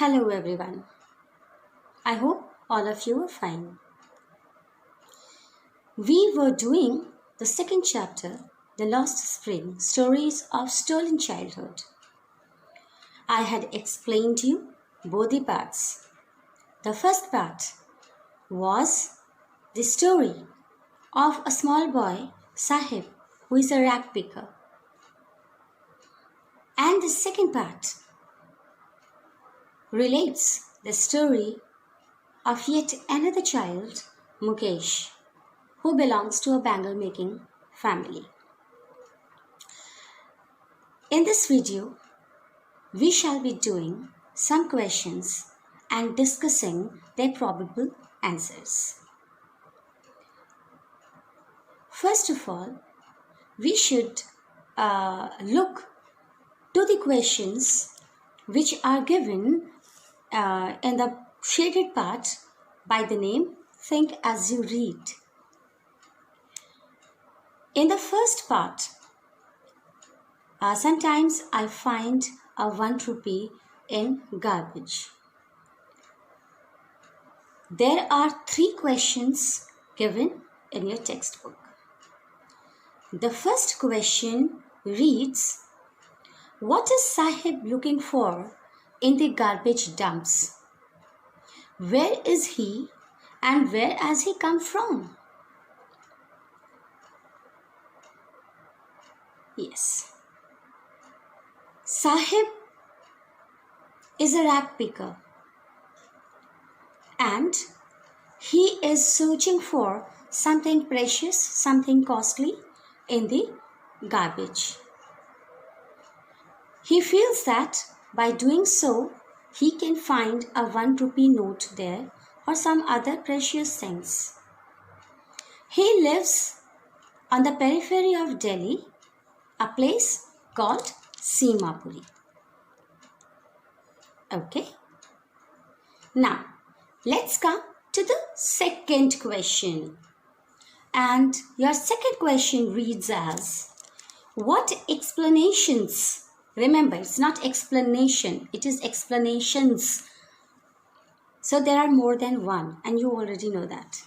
Hello everyone. I hope all of you are fine. We were doing the second chapter, The Lost Spring, Stories of Stolen Childhood. I had explained to you both the parts. The first part was the story of a small boy, Sahib, who is a rag picker. And the second part relates the story of yet another child, Mukesh, who belongs to a bangle making family. In this video, we shall be doing some questions and discussing their probable answers. First of all, we should look to the questions which are given in the shaded part by the name Think As You Read. In the first part, sometimes I find a 1 rupee in garbage. There are 3 questions given in your textbook. The first question reads, what is Sahib looking for in the garbage dumps? Where is he and where has he come from? Yes. Sahib is a rag picker and he is searching for something precious, something costly in the garbage. He feels that by doing so, he can find a 1 rupee note there or some other precious things. He lives on the periphery of Delhi, a place called Simapuri. Okay. Now, let's come to the second question. And your second question reads as, what explanations? Remember, it's not explanation, it is explanations. So there are more than one, and you already know that.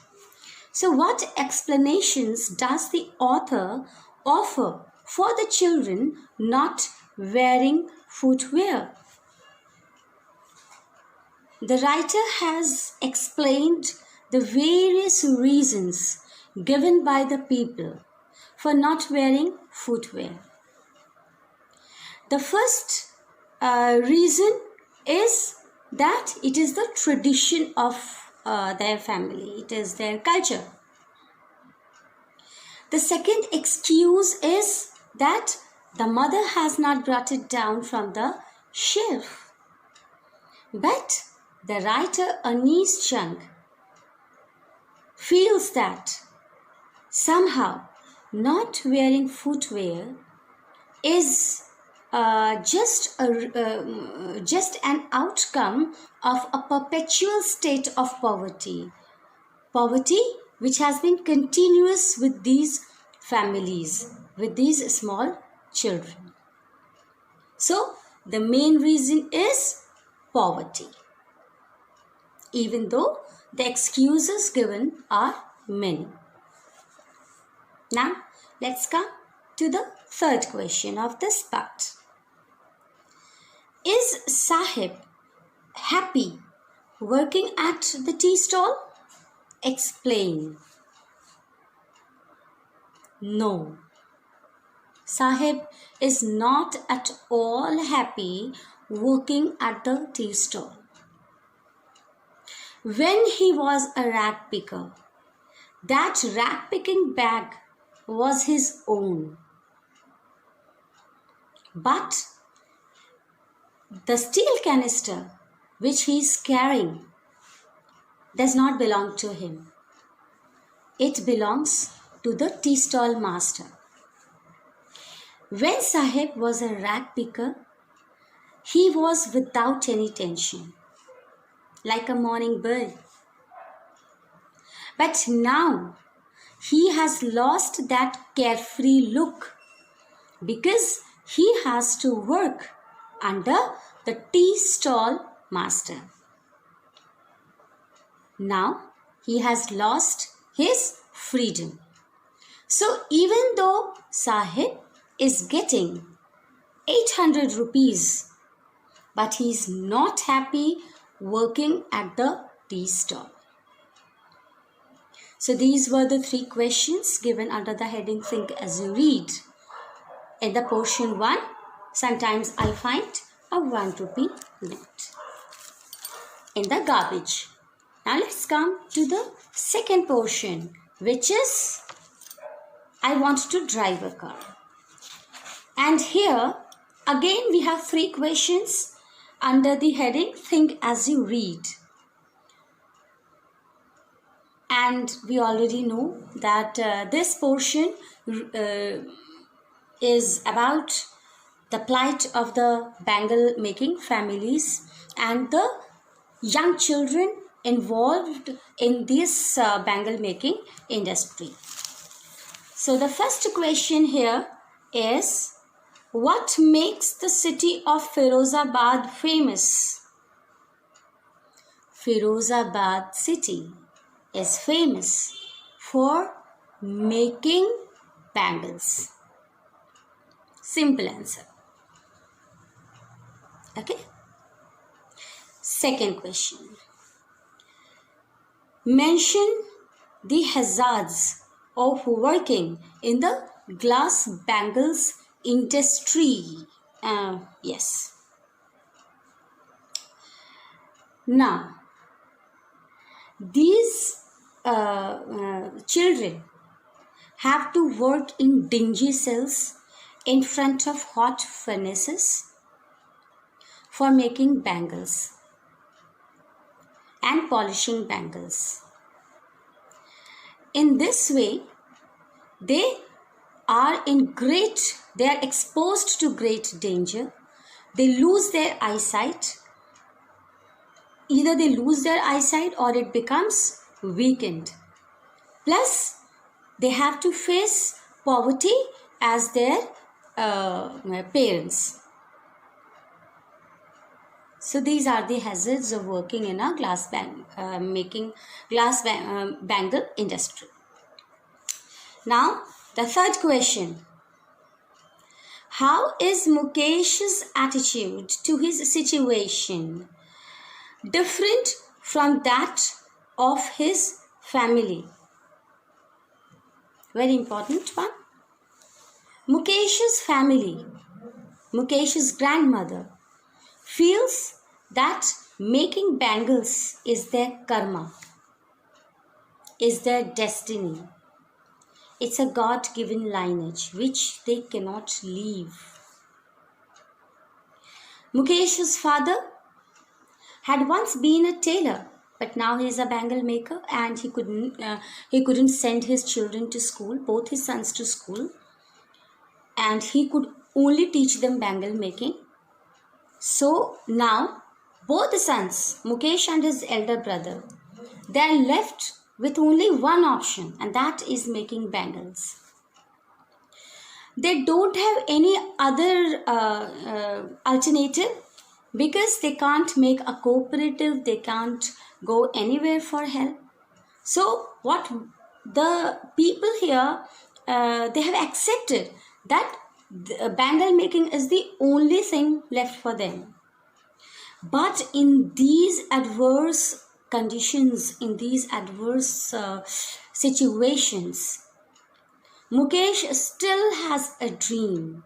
So what explanations does the author offer for the children not wearing footwear? The writer has explained the various reasons given by the people for not wearing footwear. The first reason is that it is the tradition of their family. It is their culture. The second excuse is that the mother has not brought it down from the shelf. But the writer Anis Chang feels that somehow not wearing footwear is just an outcome of a perpetual state of poverty. Poverty which has been continuous with these families, with these small children. So the main reason is poverty, even though the excuses given are many. Now let's come to the third question of this part. Is Sahib happy working at the tea stall? Explain. No. Sahib is not at all happy working at the tea stall. When he was a rag picker, that rag picking bag was his own. But the steel canister which he is carrying does not belong to him. It belongs to the tea stall master. When Sahib was a rag picker, he was without any tension, like a morning bird. But now he has lost that carefree look because he has to work under the tea stall master. Now he has lost his freedom. So even though Sahib is getting 800 rupees, but he is not happy working at the tea stall. So these were the 3 questions given under the heading Think as you read. In the portion 1, sometimes I find a 1 rupee note in the garbage. Now let's come to the second portion, which is I want to drive a car. And here again we have 3 questions under the heading Think as you read. And we already know that this portion is about the plight of the bangle making families and the young children involved in this bangle making industry. So the first question here is, what makes the city of Firozabad famous? Firozabad city is famous for making bangles. Simple answer. Okay. Second question. Mention the hazards of working in the glass bangles industry. Yes. Now, these children have to work in dingy cells in front of hot furnaces for making bangles and polishing bangles. In this way, they are exposed to great danger. They lose their eyesight. Either they lose their eyesight or it becomes weakened. Plus, they have to face poverty as their parents. So these are the hazards of working in a bangle industry. Now, the third question. How is Mukesh's attitude to his situation different from that of his family? Very important one. Mukesh's family, Mukesh's grandmother, feels that making bangles is their karma, is their destiny. It's a God-given lineage which they cannot leave. Mukesh's father had once been a tailor, but now he is a bangle maker, and he couldn't send his children to school, both his sons to school, and he could only teach them bangle making. So now both the sons, Mukesh and his elder brother, they are left with only one option, and that is making bangles. They don't have any other alternative because they can't make a cooperative, they can't go anywhere for help. So what the people here, they have accepted that bangle making is the only thing left for them. But in these adverse conditions, in these adverse situations, Mukesh still has a dream,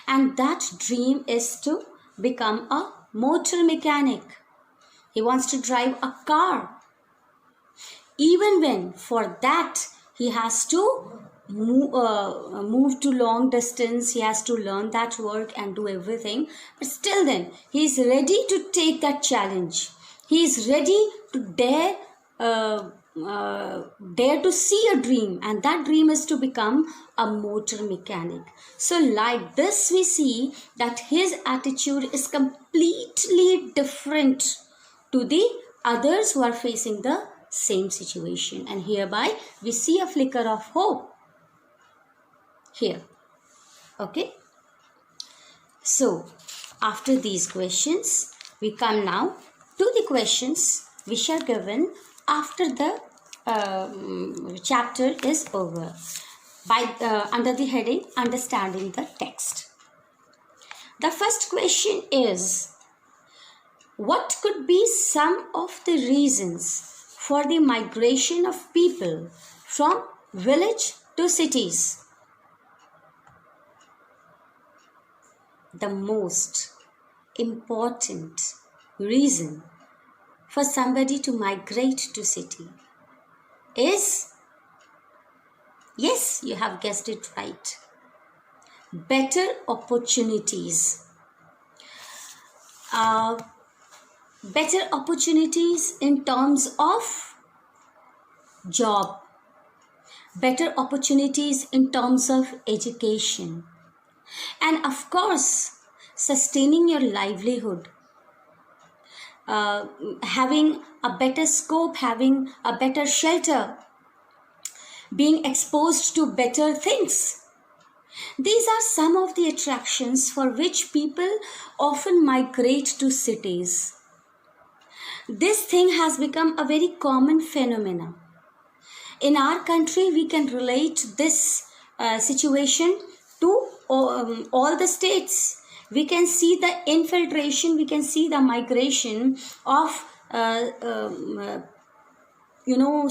and that dream is to become a motor mechanic. He wants to drive a car, even when for that he has to move to long distance, he has to learn that work and do everything, but still then he is ready to take that challenge. He is ready to dare to see a dream, and that dream is to become a motor mechanic. So like this, we see that his attitude is completely different to the others who are facing the same situation, and hereby we see a flicker of hope here. Okay, so after these questions, We come now to the questions which are given after the chapter is over under the heading Understanding the Text. The first question is, what could be some of the reasons for the migration of people from village to cities? The most important reason for somebody to migrate to city is, yes, you have guessed it right, better opportunities. Better opportunities in terms of job, better opportunities in terms of education, and of course sustaining your livelihood, having a better scope, having a better shelter, being exposed to better things. These are some of the attractions for which people often migrate to cities. This thing has become a very common phenomenon. In our country, we can relate this situation to all the states. We can see the infiltration, we can see the migration of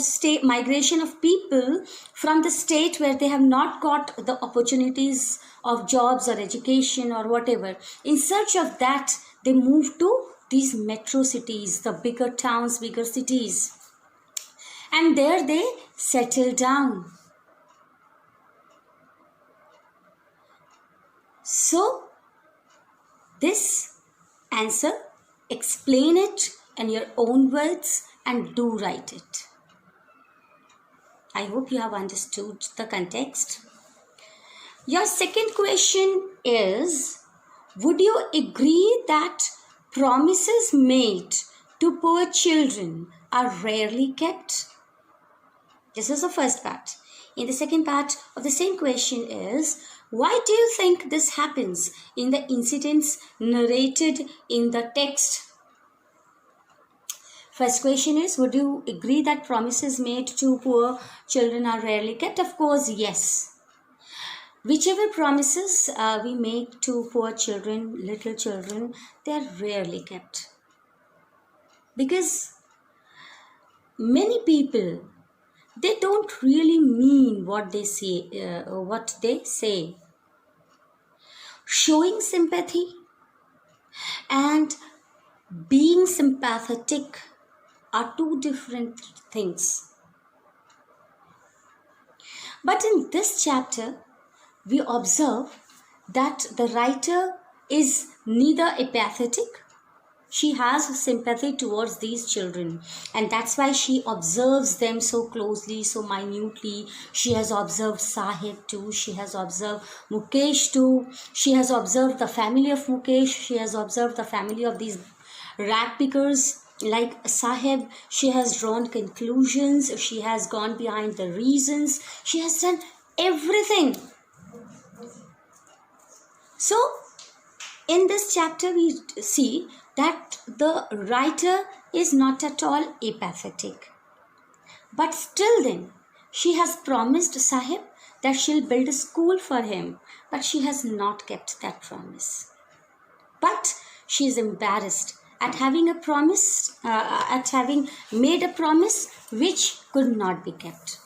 state migration of people from the state where they have not got the opportunities of jobs or education or whatever. In search of that, they move to these metro cities, the bigger towns, bigger cities, and there they settle down. So this answer, explain it in your own words and do write it. I hope you have understood the context. Your second question is, would you agree that promises made to poor children are rarely kept? This is the first part. In the second part of the same question is, why do you think this happens in the incidents narrated in the text? First question is, would you agree that promises made to poor children are rarely kept? Of course, yes. Whichever promises we make to poor children, little children, they are rarely kept. Because many people, they don't really mean what they say. Showing sympathy and being sympathetic are two different things. But in this chapter, we observe that the writer is neither apathetic, she has sympathy towards these children, and that's why she observes them so closely, so minutely. She has observed Sahib too, she has observed Mukesh too, she has observed the family of Mukesh, she has observed the family of these rag pickers like Sahib. She has drawn conclusions, she has gone behind the reasons, she has done everything. So in this chapter we see that the writer is not at all apathetic. But still then, she has promised Sahib that she'll build a school for him, but she has not kept that promise. But she is embarrassed at having made a promise which could not be kept.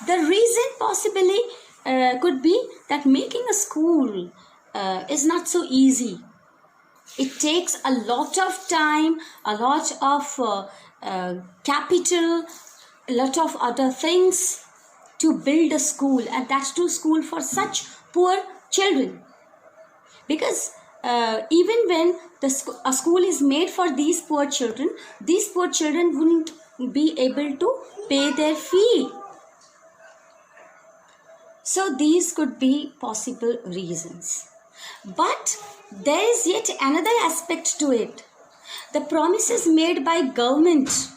The reason possibly could be that making a school is not so easy. It takes a lot of time, a lot of capital, a lot of other things to build a school, and that's too school for such poor children. Because even when a school is made for these poor children wouldn't be able to pay their fee. So these could be possible reasons. But there is yet another aspect to it. The promises made by government,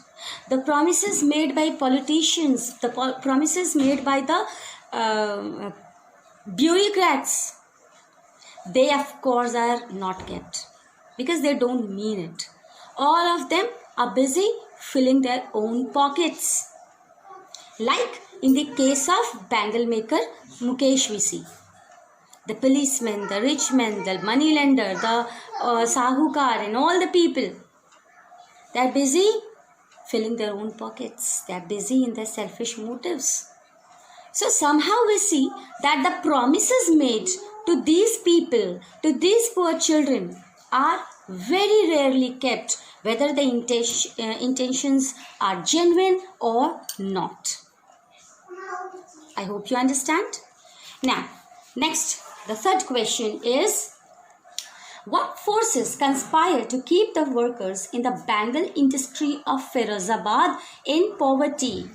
the promises made by politicians, the promises made by the bureaucrats, they of course are not kept because they don't mean it. all of them are busy filling their own pockets. Like in the case of bangle maker Mukesh we see. The policeman, the rich man, the money lender, the sahukar and all the people, they are busy filling their own pockets. They are busy in their selfish motives. So somehow we see that the promises made to these people, to these poor children, are very rarely kept, whether the intentions are genuine or not. I hope you understand. Now, next, the third question is, what forces conspire to keep the workers in the bangle industry of Firozabad in poverty?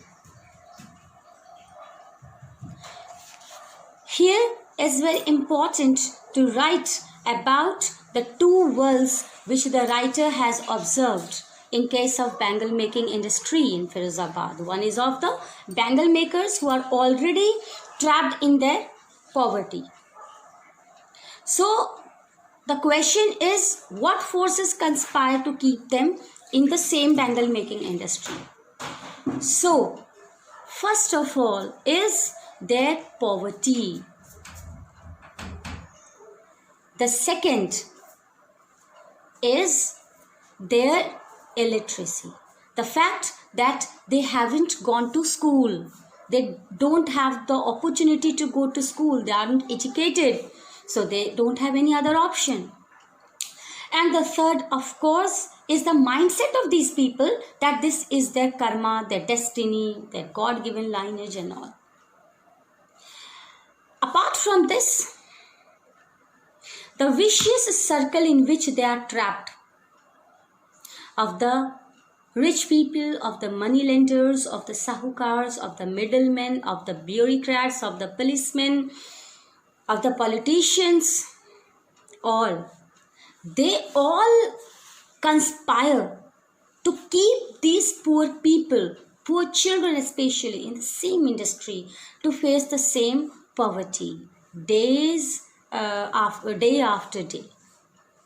Here is very important to write about the two worlds which the writer has observed in case of bangle making industry in Firozabad. One is of the bangle makers who are already trapped in their poverty. So the question is, what forces conspire to keep them in the same bangle making industry? So, first of all is their poverty. The second is their illiteracy. The fact that they haven't gone to school. They don't have the opportunity to go to school. They aren't educated. So they don't have any other option. And the third, of course, is the mindset of these people that this is their karma, their destiny, their God-given lineage and all. Apart from this, the vicious circle in which they are trapped of the rich people, of the money lenders, of the sahukars, of the middlemen, of the bureaucrats, of the policemen, of the politicians, they all conspire to keep these poor people, poor children especially, in the same industry to face the same poverty day after day,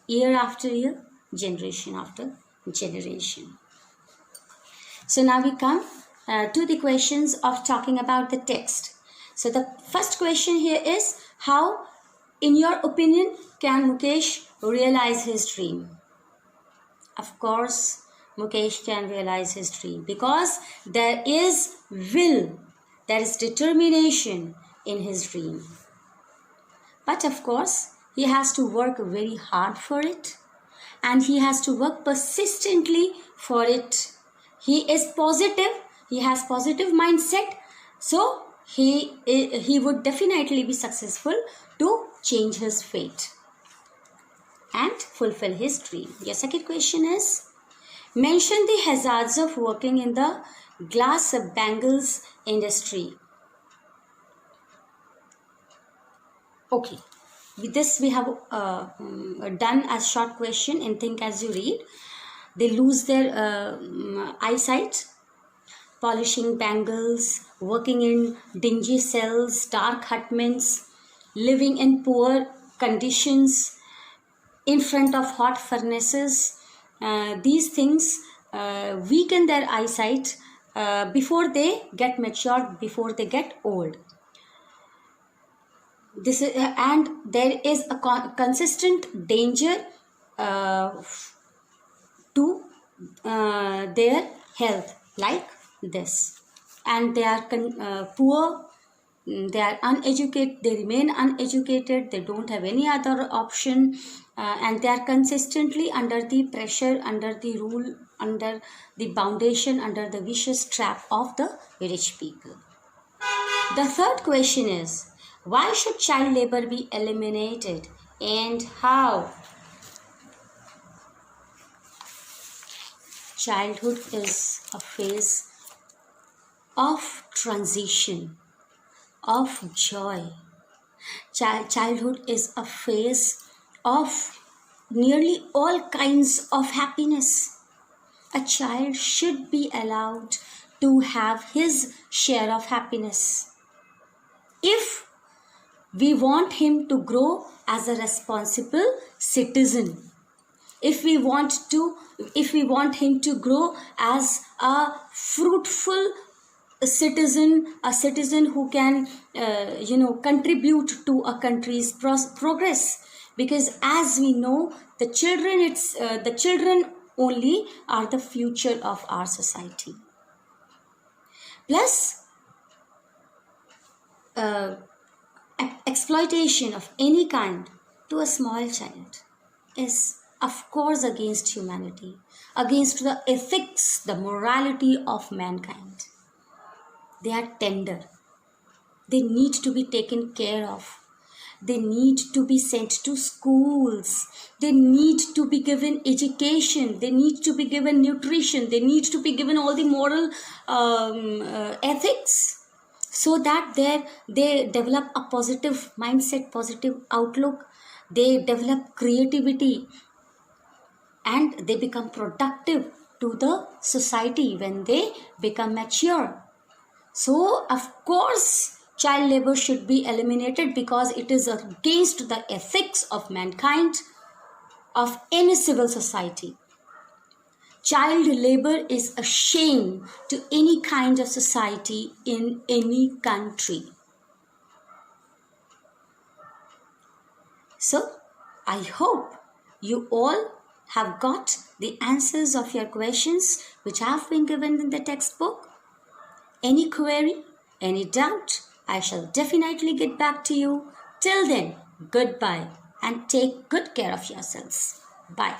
year after year, generation after generation. So now we come to the questions of talking about the text. So the first question here is, how, in your opinion, can Mukesh realize his dream? Of course, Mukesh can realize his dream because there is will, there is determination in his dream. But of course, he has to work very hard for it and he has to work persistently for it. He is positive, he has positive mindset, so he would definitely be successful to change his fate and fulfill his dream. Your second question is, mention the hazards of working in the glass bangles industry. Okay, with this we have done a short question in Think As You Read. They lose their eyesight, polishing bangles, working in dingy cells, dark hutments, living in poor conditions, in front of hot furnaces. These things weaken their eyesight before they get matured, before they get old. This is, and there is a consistent danger to their health like this, and they are poor, they are uneducated, they remain uneducated, they don't have any other option, and they are consistently under the pressure, under the rule, under the foundation, under the vicious trap of the rich people. The third question is, why should child labor be eliminated and how? Childhood is a phase of transition, of joy. Childhood is a phase of nearly all kinds of happiness. A child should be allowed to have his share of happiness. If we want him to grow as a responsible citizen, if we want him to grow as a fruitful citizen, a citizen who can contribute to a country's progress. Because as we know, the children only are the future of our society. Plus, exploitation of any kind to a small child is of course against humanity, against the ethics, the morality of mankind. They are tender. They need to be taken care of. They need to be sent to schools. They need to be given education. They need to be given nutrition. They need to be given all the moral ethics, so that they develop a positive mindset, positive outlook. They develop creativity and they become productive to the society when they become mature. So, of course, child labor should be eliminated because it is against the ethics of mankind, of any civil society. Child labor is a shame to any kind of society in any country. So, I hope you all have got the answers of your questions which have been given in the textbook. Any query, any doubt, I shall definitely get back to you. Till then, goodbye and take good care of yourselves. Bye.